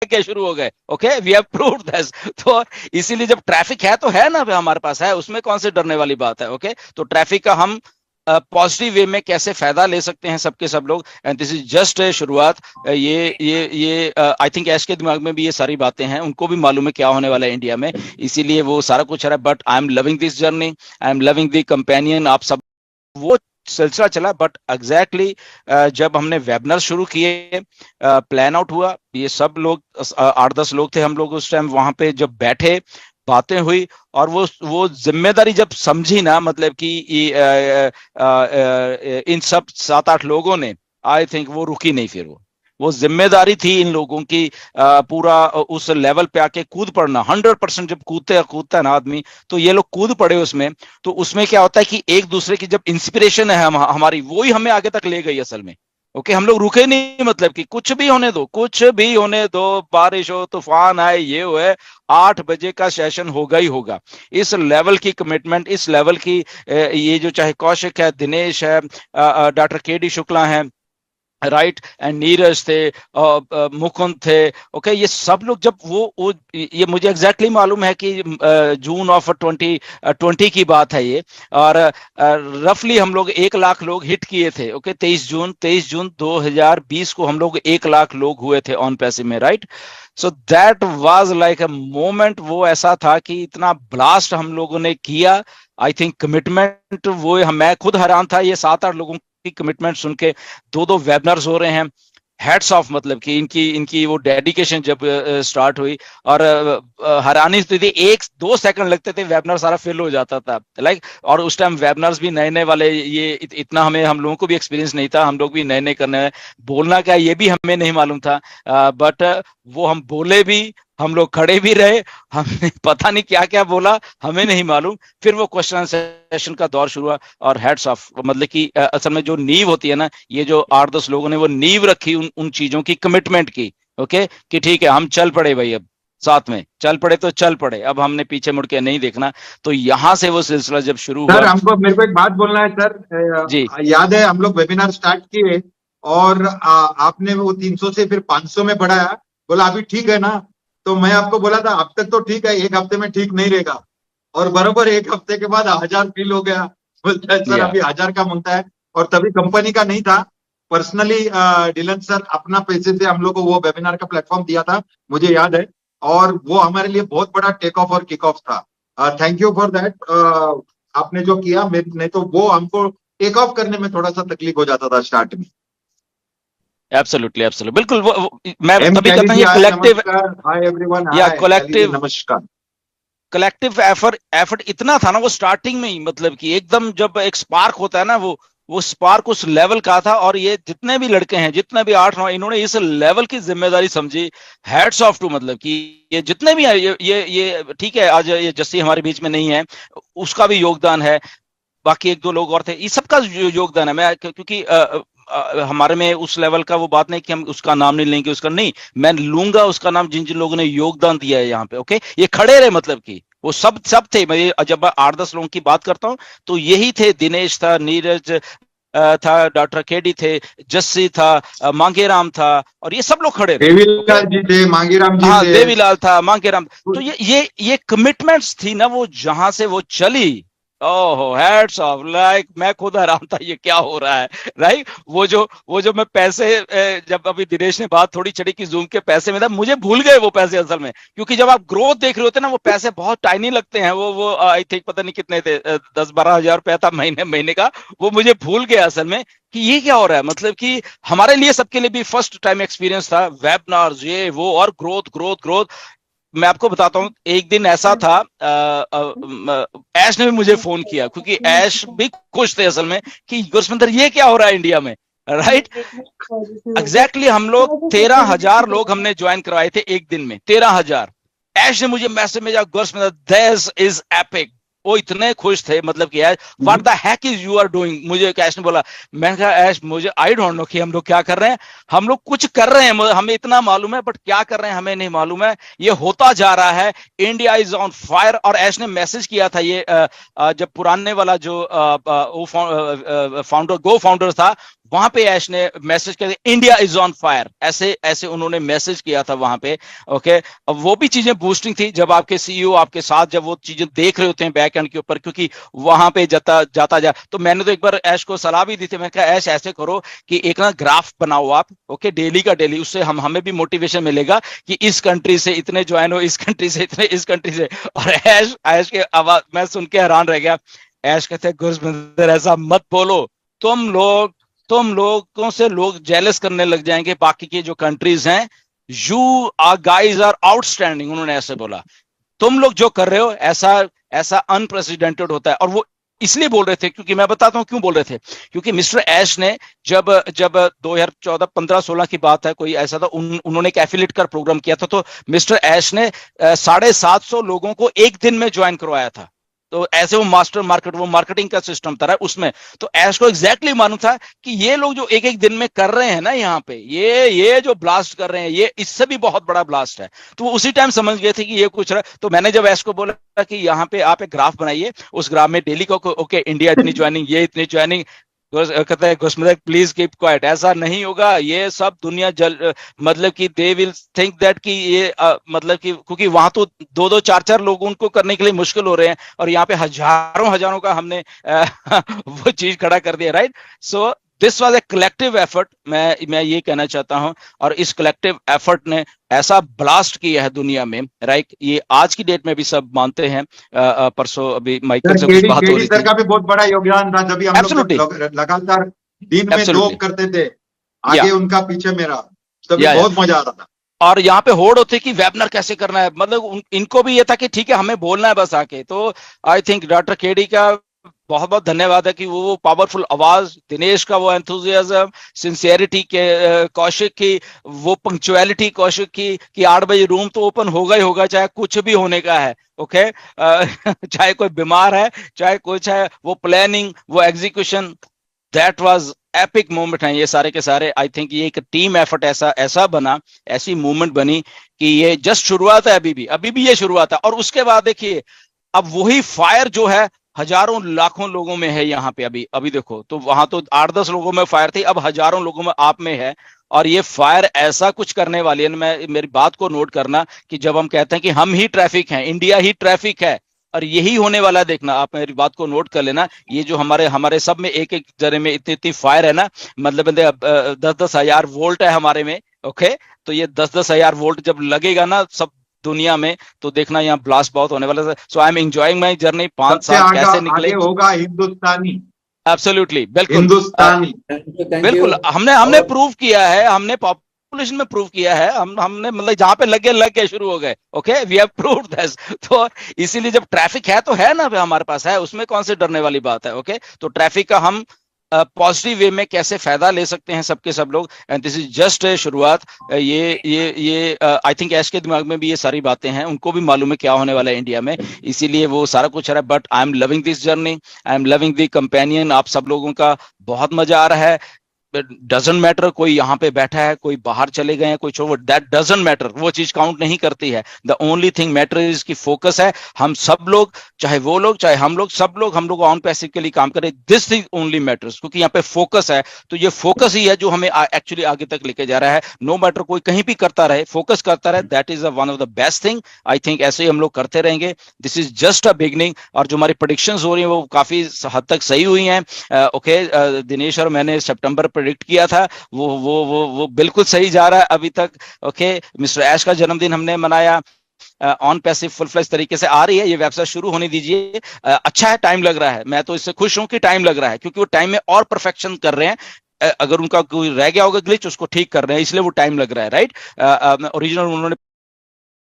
के शुरू हो गए। Okay, we have proved this. तो इसीलिए जब ट्रैफिक है तो है ना, हमारे पास है, उसमें कौन से डरने वाली बात है। ओके, तो ट्रैफिक का हम पॉजिटिव वे में कैसे फायदा ले सकते हैं सबके सब लोग, एंड दिस इज जस्ट शुरुआत। ये आई थिंक ऐश के दिमाग में भी ये सारी बातें हैं, उनको भी मालूम है क्या होने वाला है इंडिया में, इसीलिए वो सारा कुछ है। But I am loving this journey, I am loving the companion, आप सब वो सिलसिला चला। बट एग्जैक्टली जब हमने वेबिनार शुरू किए, प्लान आउट हुआ, ये सब लोग 8-10 लोग थे हम लोग उस टाइम वहां पे, जब बैठे बातें हुई और वो जिम्मेदारी जब समझी ना, मतलब कि इन सब 7-8 लोगों ने, आई थिंक वो रुकी नहीं। फिर वो जिम्मेदारी थी इन लोगों की, पूरा उस लेवल पे आके कूद पड़ना। 100% जब कूदता है ना आदमी, तो ये लोग कूद पड़े उसमें। तो उसमें क्या होता है कि एक दूसरे की जब इंस्पिरेशन है हमारी, वो ही हमें आगे तक ले गई असल में। ओके, हम लोग रुके नहीं, मतलब कि कुछ भी होने दो, कुछ भी होने दो, बारिश हो, तूफान आए, ये हो है, 8 बजे का सेशन होगा ही होगा। इस लेवल की कमिटमेंट, इस लेवल की ये जो चाहे कौशिक है, दिनेश है, डॉक्टर के डी शुक्ला है, राइट, एंड नीरज थे, मुकुंद थे। ओके, ये सब लोग जब वो ये मुझे एग्जैक्टली मालूम है कि जून ऑफ 2020 की बात है ये, और रफली हम लोग 1 लाख लोग हिट किए थे। ओके, 23 जून 2020 को हम लोग 1 लाख लोग हुए थे ऑन पैसे में, right. So that was like a moment, वो ऐसा था कि इतना ब्लास्ट हम लोगों ने किया। आई थिंक कमिटमेंट, वो मैं खुद हैरान था, ये 7-8 लोगों की कमिटमेंट सुन के। 2-2 वेबिनार्स हो रहे हैं, हेड्स ऑफ, मतलब कि इनकी इनकी वो डेडिकेशन जब स्टार्ट हुई, और हैरानी थी, 1-2 सेकंड लगते थे, वेबिनार सारा फिल हो जाता था, लाइक। और उस टाइम वेबिनार्स भी नए नए वाले, ये इतना हमें, हम लोगों को भी एक्सपीरियंस नहीं था, हम लोग भी नए नए करने में, बोलना क्या ये भी हमें नहीं मालूम था। बट वो हम बोले भी, हम लोग खड़े भी रहे, हमने पता नहीं क्या क्या बोला, हमें नहीं मालूम। फिर वो क्वेश्चन सेशन का दौर शुरू हुआ, और हेड्स ऑफ, मतलब कि असल में जो नींव होती है ना, ये जो 8-10 लोगों ने वो नींव रखी उन चीजों की, कमिटमेंट की। ओके, कि ठीक है, हम चल पड़े भाई, अब साथ में चल पड़े तो चल पड़े, अब हमने पीछे मुड़ के नहीं देखना। तो यहां से वो सिलसिला जब शुरू सर, हुआ। हमको मेरे को एक बात बोलना है सर। जी, याद है हम लोग वेबिनार स्टार्ट किए और आपने वो 300 से फिर 500 में बढ़ाया, बोला अभी ठीक है ना। तो मैं आपको बोला था अब तक तो ठीक है, 1 हफ्ते में ठीक नहीं रहेगा। और बराबर 1 हफ्ते के बाद 1000 फील हो गया। बोलता है सर या अभी 1000 का मांगता है। और तभी कंपनी का नहीं था, पर्सनली डिलन सर अपना पैसे से हम लोग को वो वेबिनार का प्लेटफॉर्म दिया था, मुझे याद है। और वो हमारे लिए बहुत बड़ा टेक ऑफ और किक ऑफ था। Thank you for that. आपने जो किया, नहीं तो वो हमको टेक ऑफ करने में थोड़ा सा तकलीफ हो जाता था स्टार्ट में। एब्सोल्युटली एब्सोल्युटली, बिल्कुल। मैं एम तभी कैली कहता हूँ जी, ये हाय कलेक्टिव, नमस्कार। हाय एवरीवन, या हाय कैली जी, कलेक्टिव नमस्कार। कलेक्टिव एफर्ट इतना था ना वो स्टार्टिंग में ही, मतलब कि एकदम जब एक स्पार्क होता है ना, वो स्पार्क उस लेवल का था। और ये जितने भी लड़के हैं, जितने भी 8-9, इन्होंने इस लेवल की जिम्मेदारी समझी। हेड्स ऑफ टू, मतलब कि ये जितने भी है, ये ठीक है, आज ये जस्सी हमारे बीच में नहीं है, उसका भी योगदान है, बाकी 1-2 लोग और थे, इस सबका योगदान है। मैं क्योंकि हमारे में उस लेवल का वो बात नहीं कि हम उसका नाम नहीं लेंगे, उसका नहीं, मैं लूंगा उसका नाम जिन जिन लोगों ने योगदान दिया है यहाँ पे। ओके, ये खड़े रहे, मतलब कि वो सब सब थे। मैं जब 8-10 लोगों की बात करता हूँ, तो यही थे। दिनेश था, नीरज था, डॉक्टर केडी थे, जस्सी था, मांगेराम था, और ये सब लोग खड़े रहे। ओके, देवीलाल जी थे, मांगीराम जी हाँ, थे। देवीलाल था, मांगेराम। तो ये कमिटमेंट्स थी ना, वो जहां से वो चली, ओहो, हेड्स ऑफ, लाइक मैं खुद हैरान था ये क्या हो रहा है, राइट। वो जो मैं पैसे, जब अभी दिनेश ने बात थोड़ी चढ़ी कि जूम के पैसे में था, मुझे भूल गए वो पैसे असल में, क्योंकि जब आप ग्रोथ देख रहे होते हैं ना, वो पैसे बहुत टाइनी लगते हैं। वो आई थिंक पता नहीं कितने थे, 10-12 हजार रुपया था महीने महीने का। वो मुझे भूल गया असल में कि ये क्या हो रहा है, मतलब कि हमारे लिए, सबके लिए भी फर्स्ट टाइम एक्सपीरियंस था, वेबिनार्स, ये वो, और ग्रोथ ग्रोथ ग्रोथ। मैं आपको बताता हूँ, एक दिन ऐसा था, ऐश ने भी मुझे फोन किया, क्योंकि ऐश भी खुश थे असल में कि गुरसमंदर ये क्या हो रहा है इंडिया में, राइट। एग्जैक्टली हम लोग 13,000 लोग हमने ज्वाइन करवाए थे एक दिन में, 13,000। ऐश ने मुझे मैसेज भेजा, गुरसमंदर दिस इज एपिक। वो इतने खुश थे, मतलब कि Ash, what the heck is you are doing, मुझे ऐश ने बोला। मैंने कहा ऐश, मुझे आई डोंट नो कि हम लोग क्या कर रहे हैं, हम लोग कुछ कर रहे हैं, हमें इतना मालूम है, बट क्या कर रहे हैं हमें नहीं मालूम है। ये होता जा रहा है, इंडिया इज ऑन फायर। और ऐश ने मैसेज किया था ये, जब पुराने वाला जो फाउंडर, गो फाउंडर था, वहां पे ऐश ने मैसेज किया, इंडिया इज ऑन फायर, ऐसे ऐसे उन्होंने मैसेज किया था वहां पे। ओके, अब वो भी चीजें बूस्टिंग थी जब आपके सीईओ आपके साथ जब वो चीजें देख रहे होते हैं बैक एंड के ऊपर, क्योंकि वहां पे जाता जाता जा, तो मैंने तो एक बार ऐश को सलाह भी दी थी, मैं कहा ऐश ऐसे करो कि एक ना ग्राफ बनाओ आप, ओके, डेली का डेली, उससे हमें भी मोटिवेशन मिलेगा कि इस कंट्री से इतने ज्वाइन हो, इस कंट्री से इतने, इस कंट्री से। और ऐश ऐश के आवाज मैं सुन के हैरान रह गया। ऐश कहते हैं गुरविंदर ऐसा मत बोलो, तुम लोग, तुम लोगों से लोग जेलस करने लग जाएंगे बाकी की जो कंट्रीज हैं, you are guys are outstanding, उन्होंने ऐसे बोला। तुम लोग जो कर रहे हो ऐसा ऐसा अनप्रेसिडेंटेड होता है। और वो इसलिए बोल रहे थे, क्योंकि मैं बताता हूं क्यों बोल रहे थे, क्योंकि मिस्टर ऐश ने जब जब 2014 15 16 की बात है, कोई ऐसा था, उन्होंने एक एफिलिएट का प्रोग्राम किया था, तो मिस्टर ऐश ने 750 लोगों को एक दिन में ज्वाइन करवाया था। तो ऐसे वो मास्टर मार्केट, वो मार्केटिंग का सिस्टम था उसमें। तो ऐश को एग्जैक्टली मालूम था कि ये लोग जो एक एक दिन में कर रहे हैं ना यहाँ पे, ये जो ब्लास्ट कर रहे हैं, ये इससे भी बहुत बड़ा ब्लास्ट है। तो वो उसी टाइम समझ गए थे कि ये कुछ रहा। तो मैंने जब ऐश को बोला कि यहाँ पे आप एक ग्राफ बनाइए, उस ग्राफ में डेली को ओके इंडिया इतनी ज्वाइनिंग, ये इतनी ज्वाइनिंग, कहता है गुस्मदक प्लीज कीप क्वाइट, ऐसा नहीं होगा, ये सब दुनिया मतलब कि दे विल थिंक दैट कि ये मतलब कि, क्योंकि वहां तो दो दो चार चार लोग उनको करने के लिए मुश्किल हो रहे हैं, और यहाँ पे हजारों हजारों का हमने वो चीज खड़ा कर दिया, right. So this was a collective effort, मैं ये कहना चाहता हूं। और इस कलेक्टिव एफर्ट ने ऐसा ब्लास्ट किया है दुनिया में, राइट, ये आज की डेट में भी सब मानते हैं। परसों अभी माइकल सर से कुछ बात हो केडी रही सर थी। का भी बहुत बड़ा योगदान था, जब हम लोग एब्सोल्युटली, जब लगातार दिन में एब्सोल्युटली, जॉब करते थे, या आगे उनका पीछे मेरा, तभी या बहुत मजा आता था। और यहाँ पे होड़ होती कि वेबिनार कैसे करना है, मतलब इनको भी ये था कि ठीक है हमें बोलना है बस आके। तो आई थिंक डॉक्टर केडी का बहुत बहुत धन्यवाद है कि वो पावरफुल आवाज, दिनेश का वो एंथुजियाज्म, सिंसियरिटी के, कौशिक की वो पंक्चुअलिटी, कौशिक की कि 8 बजे रूम तो ओपन होगा ही होगा, चाहे कुछ भी होने का है, ओके। चाहे कोई बीमार है, चाहे कुछ है, वो प्लानिंग, वो execution, that was epic moment है ये सारे के सारे। आई थिंक ये एक टीम एफर्ट ऐसा ऐसा बना, ऐसी मूवमेंट बनी कि ये जस्ट शुरुआत है, अभी भी ये शुरुआत है। और उसके बाद देखिए अब वही फायर जो है हजारों लाखों लोगों में है यहाँ पे, अभी अभी देखो, तो वहां तो 8-10 लोगों में फायर थी, अब हजारों लोगों में आप में है। और ये फायर ऐसा कुछ करने वाली है, मैं मेरी बात को नोट करना कि जब हम कहते हैं कि हम ही ट्रैफिक हैं, इंडिया ही ट्रैफिक है, और यही होने वाला है, देखना आप मेरी बात को नोट कर लेना। ये जो हमारे हमारे सब में एक एक जने में इतनी इतनी फायर है ना, मतलब 10-10 हजार वोल्ट है हमारे में, ओके। तो ये 10-10 हजार वोल्ट जब लगेगा ना सब दुनिया में, तो देखना यहाँ ब्लास्ट बहुत होने वाला है। So I am enjoying my journey, 5 साल सबसे कैसे आगे निकले। आगे होगा हिंदुस्तानी, एब्सोल्युटली, बिल्कुल, हिंदुस्तानी। Thank you. बिल्कुल, हमने हमने और प्रूव किया है, हमने पॉपुलेशन में प्रूव किया है, हमने मतलब जहां पे लग गए शुरू हो गए, okay, we have proved this. तो इसीलिए जब ट्रैफिक है तो है ना, हमारे पास है, उसमें कौन से डरने वाली बात है, ओके। तो ट्रैफिक का हम पॉजिटिव वे में कैसे फायदा ले सकते हैं सबके सब लोग, एंड दिस इज जस्ट शुरुआत। ये आई थिंक ऐश के दिमाग में भी ये सारी बातें हैं, उनको भी मालूम है क्या होने वाला है इंडिया में, इसीलिए वो सारा कुछ रहा है। But I am loving this journey, I am loving the companion, आप सब लोगों का बहुत मजा आ रहा है। डजेंट मैटर कोई यहाँ पे बैठा है, कोई बाहर चले गए हैं, कोई छोड़ो, दैट डजेंट मैटर, वो चीज काउंट नहीं करती है। The only thing matter is की फोकस है, हम सब लोग, चाहे वो लोग चाहे हम लोग, सब लोग हम लोग ऑन पैसिव के लिए काम करें, दिस थिंग ओनली मैटर्स, क्योंकि यहाँ पे फोकस है। तो ये फोकस ही है जो हमें एक्चुअली आगे तक लेके जा रहा है। नो मैटर कोई कहीं भी करता रहे, फोकस करता रहे, that is one of the best thing. I think ऐसे ही हम लोग करते रहेंगे, this is just a beginning. और जो हमारी प्रोडिक्शंस हो रही है वो काफी हद तक सही हुई हैं, ओके। दिनेश और मैंने सितंबर प्रेडिक्ट किया था, वो बिल्कुल सही जा रहा है अभी तक, ओके। मिस्टर ऐश का जन्मदिन हमने मनाया, ऑन पैसिव फुल फ्लैश तरीके से आ रही है, ये वेबसाइट शुरू होने दीजिए। अच्छा है, टाइम लग रहा है, मैं तो इससे खुश हूं कि टाइम लग रहा है, क्योंकि वो टाइम में और परफेक्शन कर रहे हैं। अगर उनका कोई रह गया होगा ग्लिच, उसको ठीक कर रहे हैं, इसलिए वो टाइम लग रहा है, राइट। ओरिजिनल उन्होंने